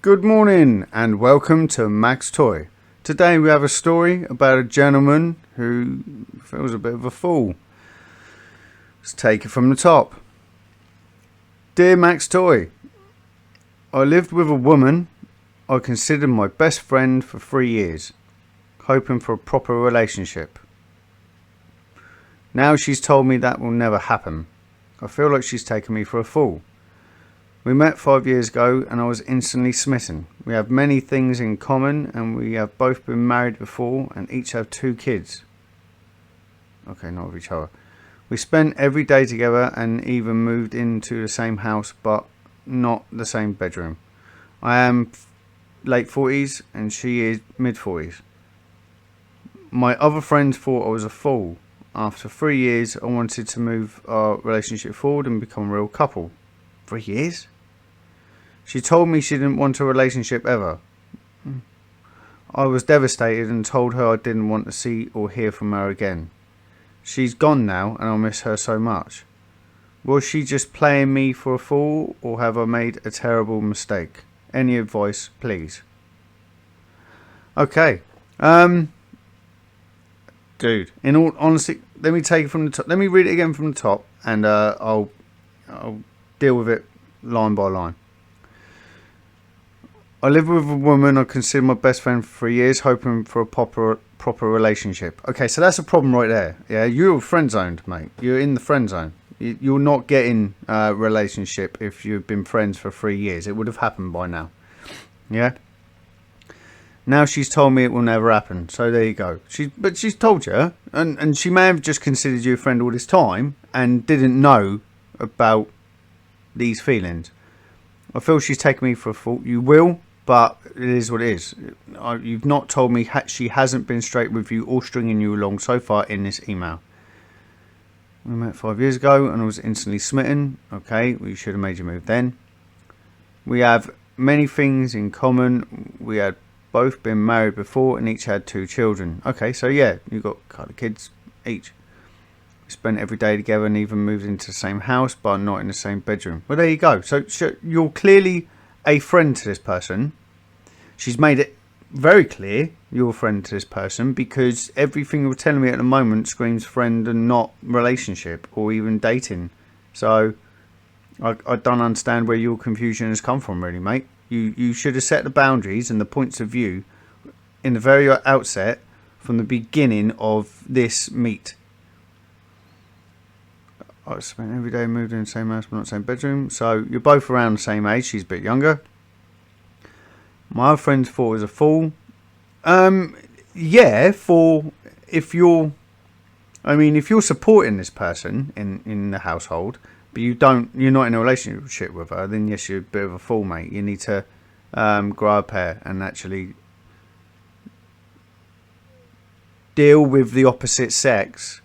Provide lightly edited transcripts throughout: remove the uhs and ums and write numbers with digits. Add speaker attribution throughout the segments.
Speaker 1: Good morning and welcome to Max Toy. Today we have a story about a gentleman who feels a bit of a fool. Let's take it from the top. Dear Max Toy, I lived with a woman I considered my best friend for 3 years, hoping for a proper relationship. Now she's told me that will never happen. I feel like she's taken me for a fool. We met 5 years ago and I was instantly smitten. We have many things in common and we have both been married before and each have 2 kids. Okay, not with each other. We spent every day together and even moved into the same house but not the same bedroom. I am late 40s and she is mid 40s. My other friends thought I was a fool. After 3 years I wanted to move our relationship forward and become a real couple. 3 years? She told me she didn't want a relationship ever. I was devastated and told her I didn't want to see or hear from her again. She's gone now and I miss her so much. Was she just playing me for a fool or have I made a terrible mistake? Any advice, please? Okay. Dude, in all honesty, let me take it from the top. Let me read it again from the top and I'll deal with it line by line. I lived with a woman I consider my best friend for 3 years, hoping for a proper relationship. Okay, so that's a problem right there. Yeah, you're friend zoned, mate. You're in the friend zone. You're not getting a relationship if you've been friends for 3 years. It would have happened by now. Yeah. Now she's told me it will never happen. So there you go. But she's told you, and she may have just considered you a friend all this time and didn't know about these feelings. I feel she's taken me for a fool. You will. But it is what it is. You've not told me she hasn't been straight with you or stringing you along so far in this email. We met 5 years ago and I was instantly smitten. Okay, well, you should have made your move then. We have many things in common. We had both been married before and each had 2 children. Okay, so yeah, you've got a couple of kids each. We spent every day together and even moved into the same house but not in the same bedroom. Well, there you go. So you're clearly a friend to this person. She's made it very clear you're a friend to this person because everything you're telling me at the moment screams friend and not relationship or even dating. So I don't understand where your confusion has come from, really, mate. You should have set the boundaries and the points of view in the very outset from the beginning of this meet. I spent every day moved in the same house but not the same bedroom. So you're both around the same age. She's a bit younger. My other friends thought I was a fool. Yeah, if you're supporting this person in the household, but you're not in a relationship with her, then yes, you're a bit of a fool, mate. You need to grow up here and actually deal with the opposite sex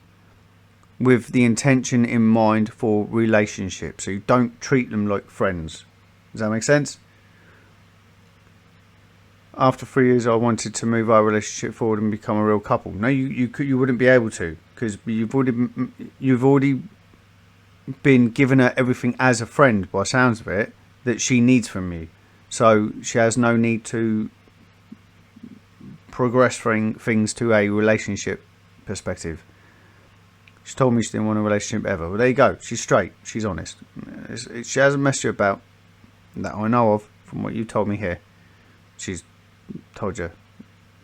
Speaker 1: with the intention in mind for relationship. So you don't treat them like friends. Does that make sense? After 3 years, I wanted to move our relationship forward and become a real couple. No, you wouldn't be able to because you've already been given her everything as a friend, by the sounds of it, that she needs from you. So she has no need to progress things to a relationship perspective. She told me she didn't want a relationship ever. Well, there you go. She's straight. She's honest. She hasn't messed you about that I know of from what you told me here. She's told you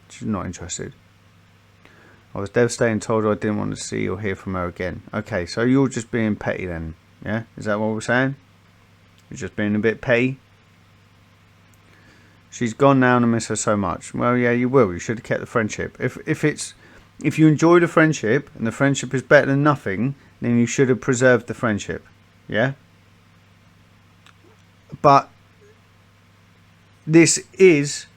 Speaker 1: she's not interested. I was devastated and told her I didn't want to see or hear from her again. Okay, so you're just being petty then. Yeah? Is that what we're saying? You're just being a bit petty? She's gone now and I miss her so much. Well, yeah, you will. You should have kept the friendship. If you enjoy the friendship and the friendship is better than nothing, then you should have preserved the friendship. Yeah? But this is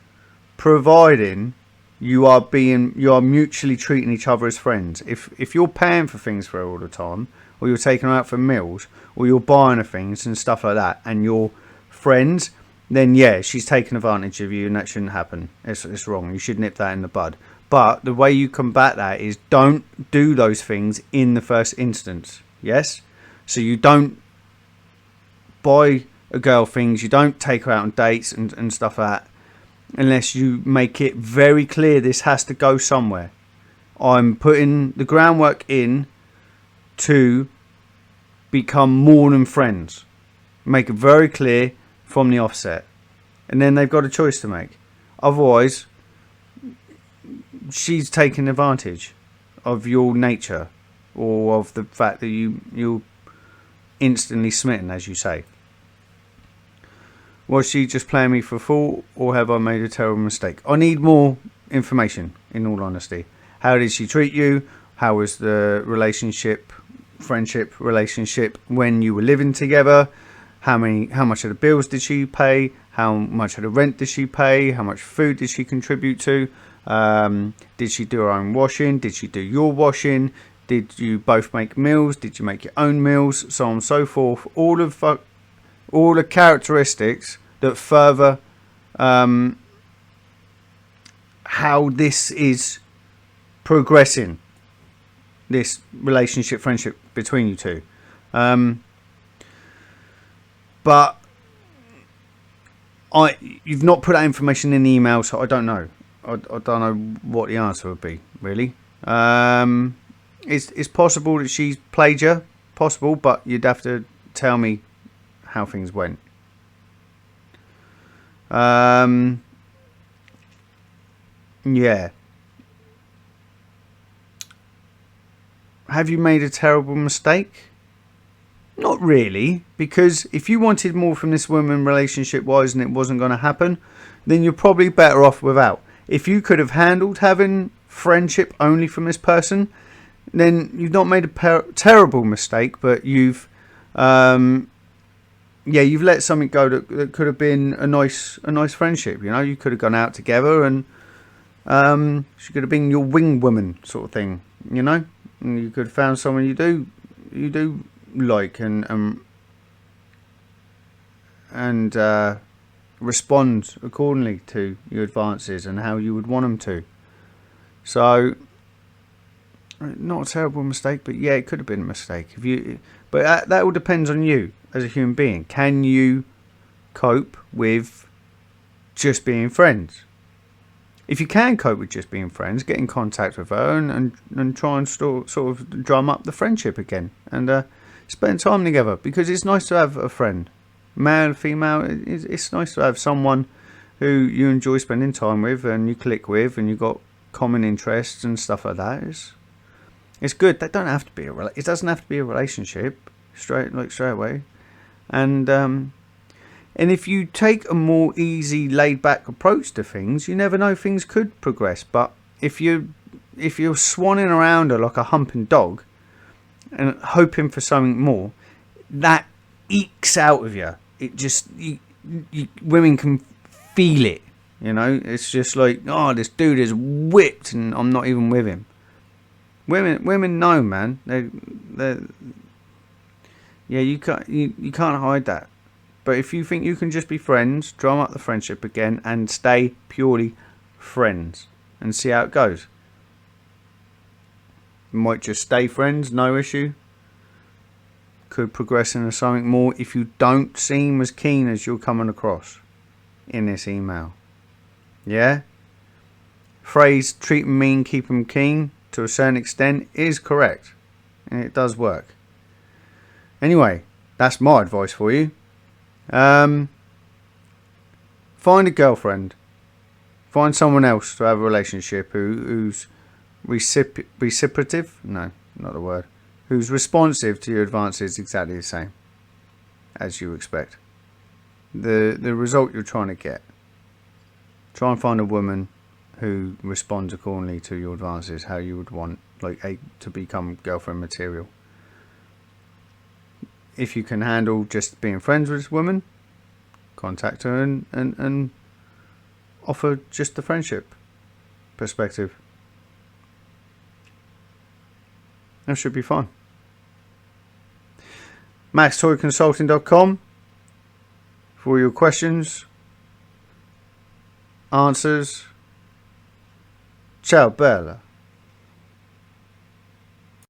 Speaker 1: providing you are mutually treating each other as friends. If you're paying for things for her all the time, or you're taking her out for meals, or you're buying her things and stuff like that, and you're friends, then yeah, she's taking advantage of you and that shouldn't happen. It's wrong. You should nip that in the bud. But the way you combat that is don't do those things in the first instance. Yes? So you don't buy a girl things. You don't take her out on dates and stuff like that unless you make it very clear this has to go somewhere. I'm putting the groundwork in to become more than friends. Make it very clear from the offset. And then they've got a choice to make. Otherwise, she's taking advantage of your nature or of the fact that you're instantly smitten, as you say. Was she just playing me for a fool, or have I made a terrible mistake? I need more information, in all honesty. How did she treat you? How was the friendship relationship when you were living together? How much of the bills did she pay? How much of the rent did she pay? How much food did she contribute to? Did she do her own washing? Did she do your washing? Did you both make meals? Did you make your own meals? So on and so forth. All the characteristics that further how this is progressing, this relationship, friendship between you two. But you've not put that information in the email, so I don't know. I don't know what the answer would be, really. It's possible that she's played you, possible, but you'd have to tell me how things went. Yeah. Have you made a terrible mistake? Not really, because if you wanted more from this woman relationship-wise and it wasn't going to happen, then you're probably better off without. If you could have handled having friendship only from this person, then you've not made a terrible mistake, but you've let something go that could have been a nice friendship. You know, you could have gone out together and she could have been your wing woman sort of thing. You know, and you could have found someone you do like and respond accordingly to your advances and how you would want them to. So, not a terrible mistake, but yeah, it could have been a mistake. But that all depends on you as a human being. Can you cope with just being friends? If you can cope with just being friends, get in contact with her and try and sort of drum up the friendship again and spend time together, because it's nice to have a friend, male, female. It's nice to have someone who you enjoy spending time with and you click with and you've got common interests and stuff like that. It's good. That don't have to be it doesn't have to be a relationship straight away. And if you take a more easy, laid back approach to things, you never know, things could progress. But if you're swanning around her like a humping dog and hoping for something more, that ekes out of you. It just women can feel it. You know, it's just like, oh, this dude is whipped and I'm not even with him. Women know, man. You can't hide that. But if you think you can just be friends, drum up the friendship again and stay purely friends and see how it goes. You might just stay friends, no issue. Could progress into something more if you don't seem as keen as you're coming across in this email. Yeah? Phrase, treat 'em mean, keep 'em keen, to a certain extent is correct. And it does work. Anyway, that's my advice for you. Find a girlfriend. Find someone else to have a relationship who's reciprocative. No, not the word. Who's responsive to your advances exactly the same as you expect. The result you're trying to get. Try and find a woman who responds accordingly to your advances, how you would want to become girlfriend material. If you can handle just being friends with this woman, contact her and offer just the friendship perspective. That should be fine. MaxToyConsulting.com for all your questions, answers. Ciao, Bella.